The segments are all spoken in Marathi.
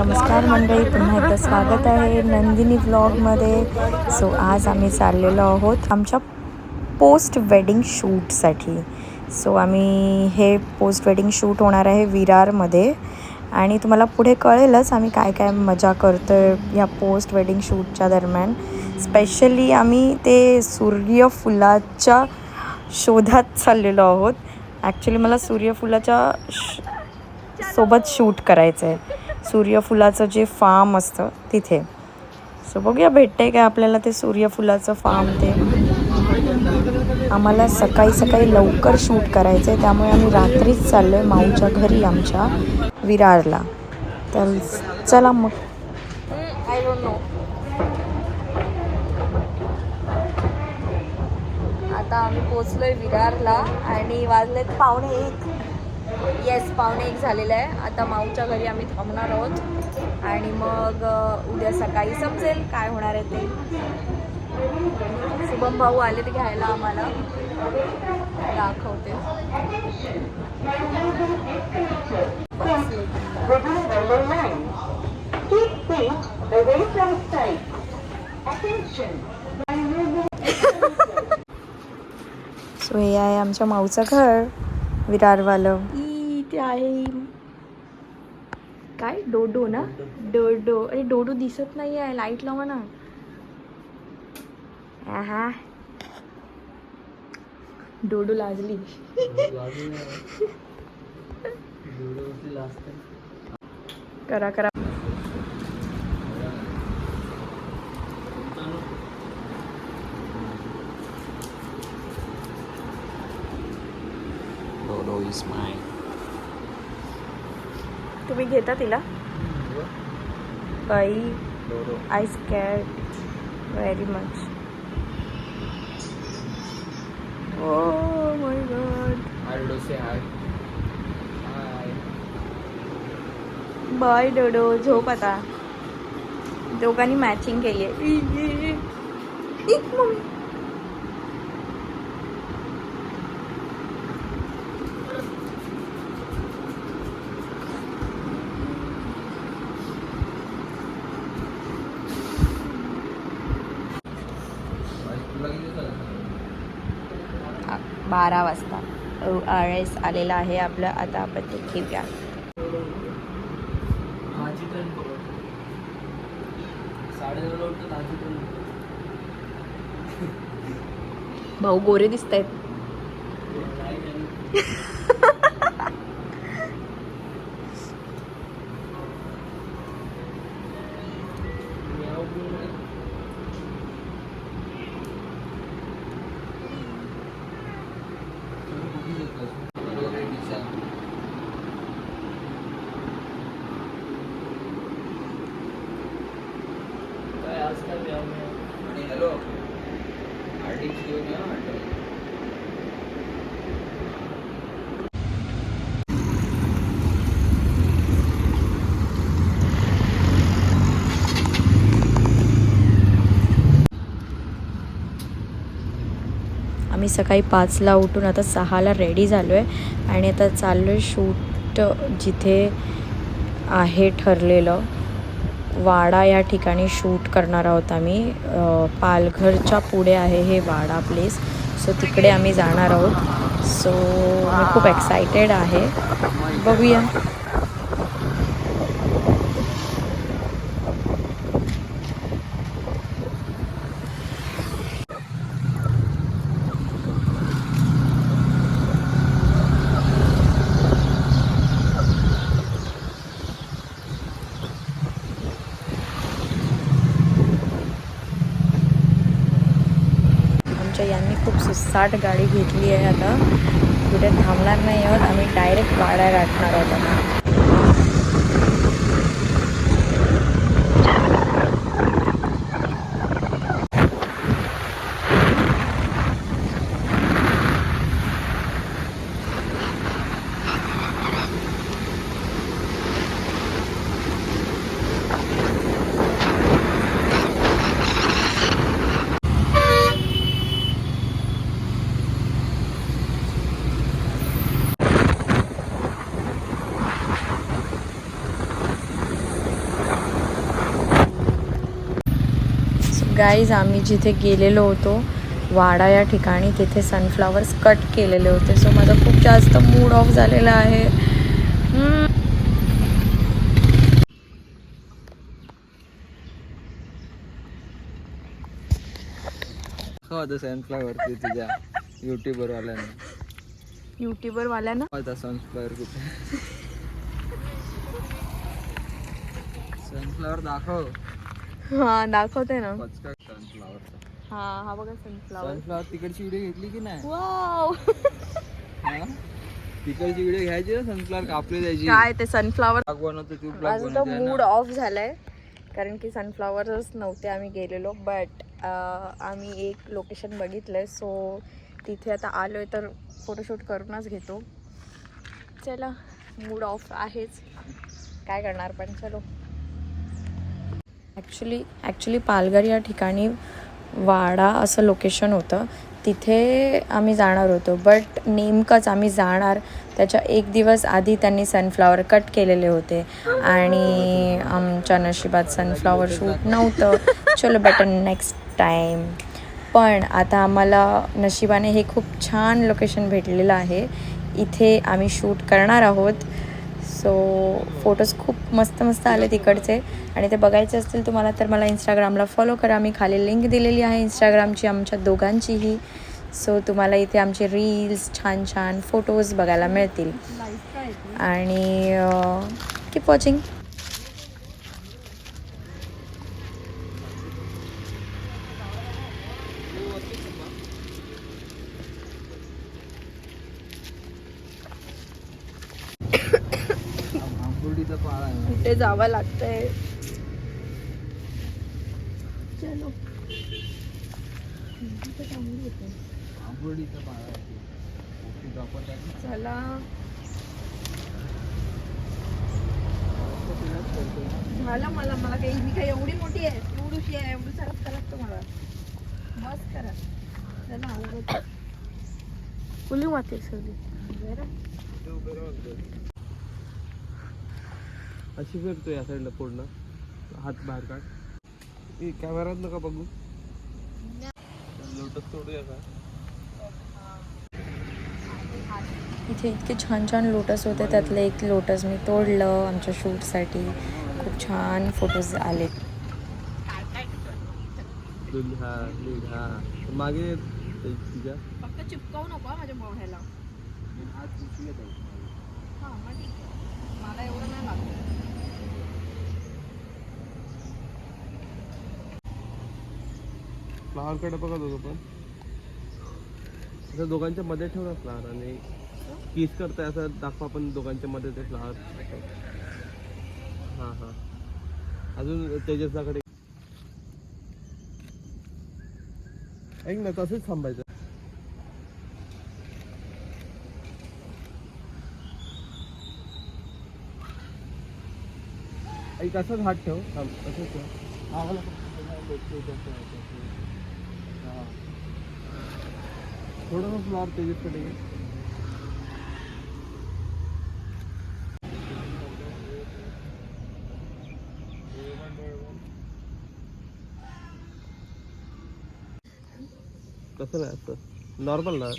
नमस्कार मंडळी, पुन्हा एकदा स्वागत आहे नंदिनी व्लॉगमध्ये. आज आम्ही चाललेलो आहोत आमच्या पोस्ट वेडिंग शूटसाठी. आम्ही हे पोस्ट वेडिंग शूट होणार आहे विरारमध्ये आणि तुम्हाला पुढे कळेलच आम्ही काय काय मजा करतो आहे या पोस्ट वेडिंग शूटच्या दरम्यान. स्पेशली आम्ही ते सूर्यफुलाच्या शोधात चाललेलो आहोत. ॲक्च्युली मला सूर्यफुलाच्या सोबत शूट करायचं आहे, सूर्यफुलाचं जे फार्म असतं तिथे. बघूया भेटते काय आपल्याला ते सूर्यफुलाचं फार्म. ते आम्हाला सकाळी सकाळी लवकर शूट करायचं आहे, त्यामुळे आम्ही रात्रीच चाललो आहे माऊच्या घरी आमच्या विरारला. तर चला मग. I don't know. आता आम्ही पोचलो आहे विरारला आणि वाजलेत 1:45. येस, 1:45 झालेलं आहे. आता माऊच्या घरी आम्ही थांबणार आहोत आणि मग उद्या सकाळी समजेल काय होणार आहे ते. शुभम भाऊ आले ते घ्यायला आम्हाला, दाखवते. हे आहे आमच्या माऊचं घर विरारवालं. ते आहे काय, डोडो ना, डोडो. अरे डोडो दिसत नाही आहे, लाईट लावा ना. हा डोडो लाजली. करा करा. Dodo is mine. तुम्ही घेता तिला? बाई, I scared very much. Oh my god. Dodo, say hi. Hi. Bye Dodo, झोप आता. दोघांनी मॅचिंग केली आहे. बारा वाजता ORS आलेला आहे आपलं. आता आपण ते घेऊया. भाऊ गोरे दिसत आहेत. हॅलो, आर्टिस्ट घेऊन या. आम्ही सकाळी 5ला उठून आता 6ला रेडी झालो आहे आणि आता चाललो आहे शूट जिथे आहे ठरलेलं. वाडा या ठिकाणी शूट करणार आहोत आम्ही. पालघरच्या पुढे आहे हे वाडा प्लेस. तिकडे आम्ही जाणार आहोत. मी खूप एक्सायटेड आहे. बघूया. यांनी खूप सुसाट गाडी घेतली आहे. आता कुठे थांबणार नाही आहोत आम्ही, डायरेक्ट वाडा गाठणार आहोत आता. गाईज आम्ही जिथे गेलेलो होतो वाडा या ठिकाणी तिथे सनफ्लावर्स कट केलेले होते. सो माझा खूप जास्त मूड ऑफ झालेला आहे. होता सनफ्लावर ते तुझ्या युट्यूबर वाल्यांना. युट्यूबर वाल्यांना होता सनफ्लावर कुठे? सनफ्लावर दाखव. हा दाखवते ना. पचका सनफ्लावरचा. हा बघा सनफ्लावर. सनफ्लावर तिकडची व्हिडिओ घेतली की नाही? वाव. हा तिकडची व्हिडिओ घ्यायची ना, सनफ्लावर कापली जायची. काय ते सनफ्लावर बनवतो तू ब्लॉग माझा तर बनवते मूड ना. ऑफ झालाय कारण की सनफ्लावरच नव्हते आम्ही गेलेलो. बट आम्ही एक लोकेशन बघितलंय सो तिथे आता आलोय तर फोटोशूट करूनच घेतो. चला मूड ऑफ आहेच काय करणार पण चलो. ॲक्च्युली पालघर या ठिकाणी वाडा असं लोकेशन होतं तिथे आम्ही जाणार होतो. बट नेमकंच आम्ही जाणार त्याच्या एक दिवस आधी त्यांनी सनफ्लावर कट केलेले होते आणि आमच्या नशिबात सनफ्लावर शूट नव्हतं. चलो बेटर नेक्स्ट टाईम. पण आता आम्हाला नशिबाने हे खूप छान लोकेशन भेटलेलं आहे. इथे आम्ही शूट करणार आहोत. सो फोटोज खूप मस्त आले तिकडचे आणि ते बघायचे असतील तुम्हाला तर मला इंस्टाग्रामला फॉलो करा. मी खाली लिंक दिलेली आहे इंस्टाग्रामची आमच्या दोघांचीही. सो तुम्हाला इथे आमचे रील्स छान फोटोज बघायला मिळतील आणि कीप वॉचिंग. आंबोलीचा पाळा आहे. कुठे जावं लागतंय. चलो आंबोलीचा पाळा आहे. चला झालं. मला काही मी काही एवढी मोठी आहे एवढीशी आहे एवढी सरस करा तुम्हाला बस करा. चला फुली माती सगळी अशी फिरतो या साईडला पूर्ण हात बाहेर काढ. कॅमेरात नका बघू. लोटस तोडूया का? इथे इतके छान लोटस होते. त्यातलं एक लोटस मी तोडलं आमच्या शूटसाठी. खूप छान फोटोज आले. मागे तुझ्या फक्त चिपकावू नको माझ्या मोढ्याला. हां मग ठीक आहे. मला एवढं नाही लागतं. फ्लावर कडे बघा दोघं पण असं दोघांच्या मध्ये ठेवला फ्लावर आणि किस करताय असं दाखवा पण दोघांच्या मध्ये ते फ्लावर. हां अजून तेजसकडे ऐक ना तसंच थांबायचं. ऐक असंच हात ठेव. असंच ठेव. थोडं फ्लावर तेजसकडे घे. कसं नाही असं नॉर्मल ना.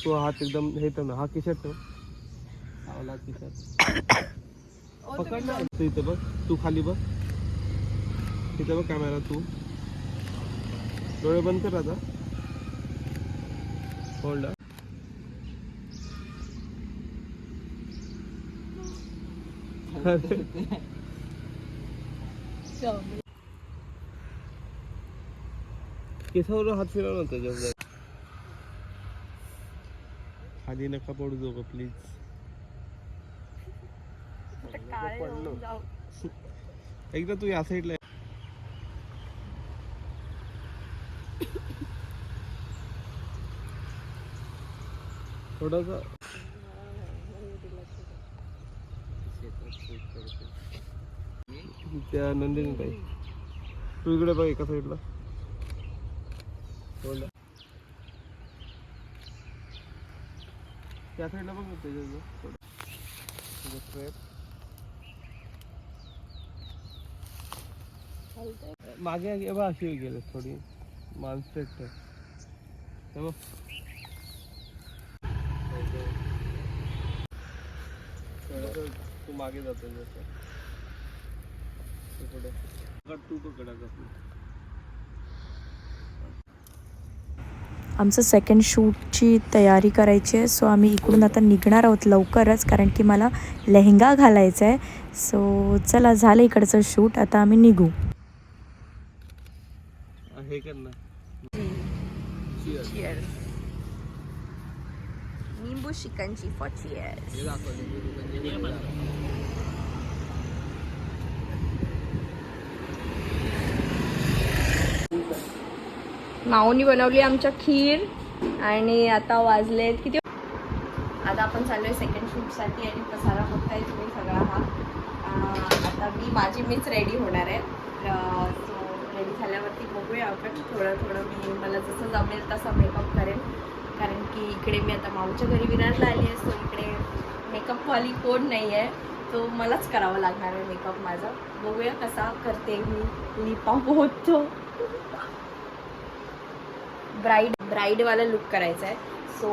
तू हात एकदम हे ठेव ना. हा खिशात ठेव. आवला खिशात पकड ना. तू इथे बघ. तू खाली बघ. इथे बघ कॅमेरा. तू डोळे बंद कर आता. होल्ड. केसावर हात फिरव ना त्याच्यावर. खाली नका पडू दोघं प्लीज. एकदा तू या साईडला थोडंसं त्या नंदिनी ताई तू इकडे बघ एका साईडला. त्या साईडला बघ त्याच्याजवळ मागे बा अशी गेले थोडी. मान स्ट्रेट ठेव. हे बघ. थोडंसं तू मागे जातो जसं तू पुढे तू पकड आता. आमचं सेकंड शूटची तयारी करायची आहे. सो आम्ही इकडून आता निघणार आहोत लवकरच, कारण की मला लेहंगा घालायचा आहे. सो चला, झालं इकडचं शूट, आता आम्ही निघू. हे कर ना. निंबू शिकंजी फॉर चिअर्स. माऊनी बनवली आमच्या खीर आणि आता वाजलेत किती. आता आपण चाललोय सेकंड शूटसाठी आणि पसारा बघताय तुम्ही सगळा हा. आता मीच रेडी होणार आहे. सो रेडी झाल्यावरती बघूया आपण थोडं मी मला जसं जमेल तसं मेकअप करेन, कारण की इकडे मी आता माऊच्या घरी विरारला आली आहे. सो इकडे मेकअपवाली कोण नाही आहे, तो मलाच करावा लागणार आहे मेकअप माझा. बघूया कसा करते मी. लिपा होतो ब्राईडवाला लुक करायचा आहे. सो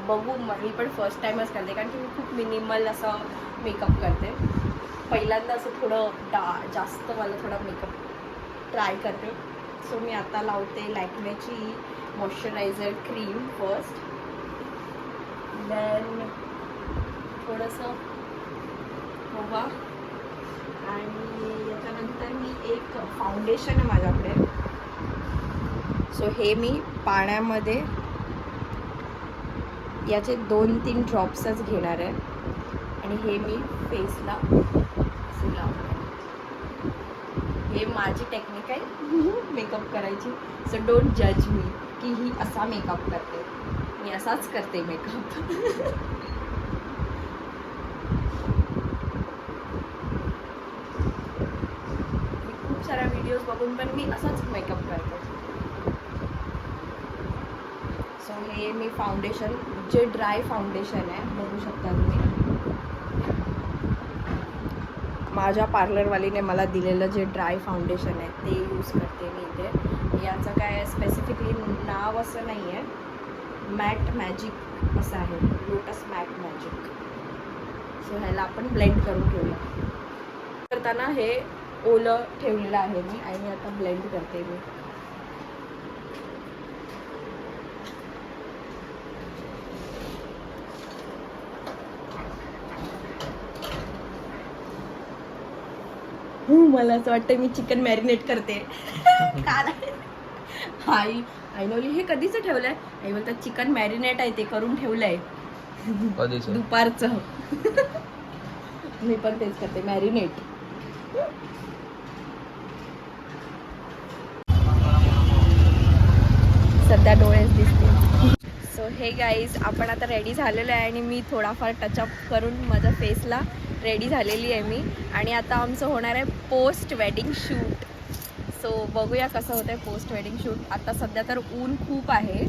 बघू, मी पण फर्स्ट टाईमच करते, कारण की मी खूप मिनिमल असं मेकअप करते. पहिल्यांदा असं थोडं जास्त मला थोडा मेकअप ट्राय करते. सो मी आता लावते लॅक्मेची मॉइश्चरायझर क्रीम फर्स्ट, देन थोडंसं पोहा, आणि याच्यानंतर मी एक फाउंडेशन आहे माझ्याकडे. सो हे मी पाण्यामध्ये याचे 2-3 ड्रॉप्सच घेणार आहे आणि हे मी फेसला असे लावणार. हे माझी टेक्निक आहे मेकअप करायची. सो डोंट जज मी की ही असा मेकअप करते, मी असाच करते मेकअप. मी खूप साऱ्या व्हिडिओज बघून पण मी असाच मेकअप करते. सो हे मी फाउंडेशन, जे ड्राय फाउंडेशन आहे बघू शकता तुम्ही, माझ्या पार्लरवालीने मला दिलेलं जे ड्राय फाउंडेशन आहे ते यूज करते मी इथे. याचं काय स्पेसिफिकली नाव असं नाही आहे, मॅट मॅजिक असं आहे, लोटस मॅट मॅजिक. सो ह्याला आपण ब्लेंड करून ठेवूया. करताना हे ओलं ठेवलेलं आहे मी आणि आता ब्लेंड करते मी. मला असं वाटतं मी चिकन मॅरिनेट करते. आई नवली हे कधीच ठेवलंय? आई बोलतात चिकन मॅरिनेट आहे, ते करून ठेवलंय दुपारचं. मी पण तेच करते, मॅरिनेट. सध्या डोळेच दिसते. सो हे गाईज, आपण आता रेडी झालेलो आहे आणि मी थोडाफार टचअप करून माझ्या फेसला रेडी झालेली आहे मी. आणि आता आमचं होणार आहे पोस्ट वेडिंग शूट. सो बघूया कसं होतं आहे पोस्ट वेडिंग शूट. आता सध्या तर ऊन खूप आहे,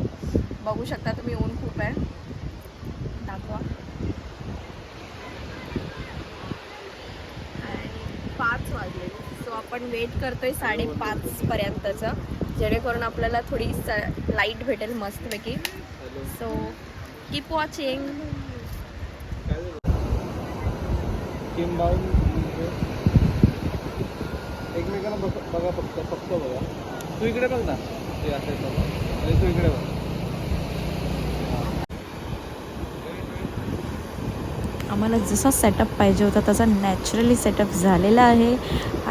बघू शकता तुम्ही, ऊन खूप आहे. दाखवा. आणि 5 वाजले. सो आपण वेट करतोय 5:30 पर्यंतचं, जेणेकरून आपल्याला थोडी लाईट भेटेल मस्तपैकी. So keep watching. एकमेकांना बघा, फक्त बघा. तू इकडे बघ ना, ते असायचं आणि तू इकडे बघ. आम्हाला जसा सेटअप पाहिजे होता तसा नॅचरली सेटअप झालेला आहे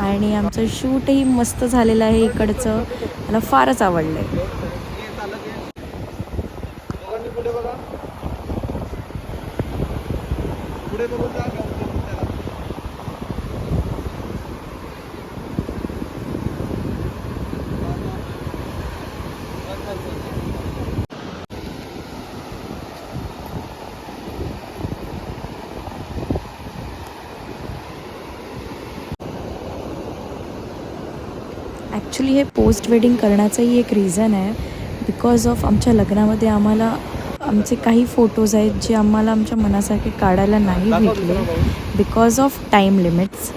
आणि आमचं शूटही मस्त झालेलं आहे इकडचं. मला फारच आवडलं आहे. पुढे बघा, पुढे बघून जा. ॲक्च्युली हे पोस्ट वेडिंग करण्याचंही एक रिझन आहे. बिकॉज ऑफ आमच्या लग्नामध्ये आम्हाला आमचे काही फोटोज आहेत जे आम्हाला आमच्या मनासारखे काढायला नाही भेटले बिकॉज ऑफ टाईम लिमिट्स.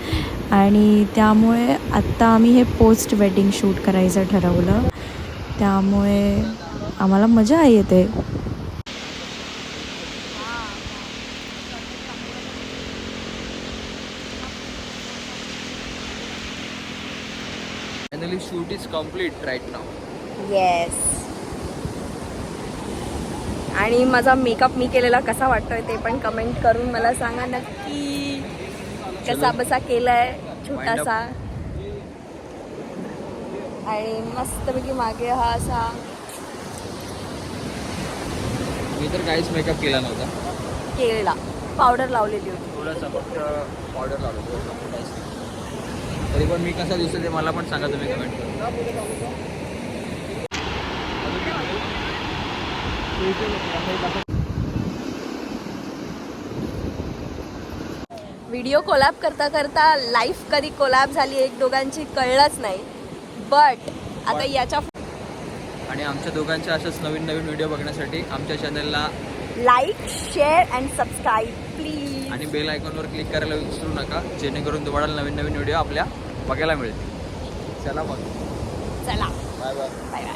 आणि त्यामुळे आत्ता आम्ही हे पोस्ट वेडिंग शूट करायचं ठरवलं. त्यामुळे आम्हाला मजा येते. Finally, shoot is complete right now. Yes. आणि माझा मेकअप मी केलेला कसा वाटतोय ते पण कमेंट करून मला सांगा नक्की. कसा बसा केलाय छोटासा. आणि मस्तपैकी मागे हा असा मी तर काहीच मेकअप केला नव्हता. केलेला, पावडर लावलेली होती. थोडासा फक्त पावडर लावलो होतो. तरी पण मी कसा दिसतो ते मला पण सांगा तुम्ही कमेंट करून. व्हिडिओ कोलॅब करता करता लाईफ कधी कोलॅब झाली एक दोघांची कळलंच नाही. बट आता याच्या आणि आमच्या दोघांच्या अशाच नवीन नवीन व्हिडिओ बघण्यासाठी आमच्या चॅनलला like, share and subscribe please. आणि बेल आयकॉनवर क्लिक करायला विसरू नका, जेणेकरून तुम्हाला नवीन नवीन व्हिडिओ आपल्या बघायला मिळतील. चला मग, चला bye bye. Bye bye.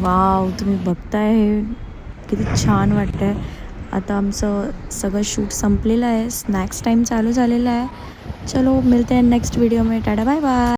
Wow, तुम्ही बघताय हे किती छान वाटतंय. आता आमचं सगळं शूट संपलेलं आहे. स्नॅक्स टाइम चालू झालेला आहे. चलो मिलते हैं नेक्स्ट वीडियो में. टाटा बाय बाय.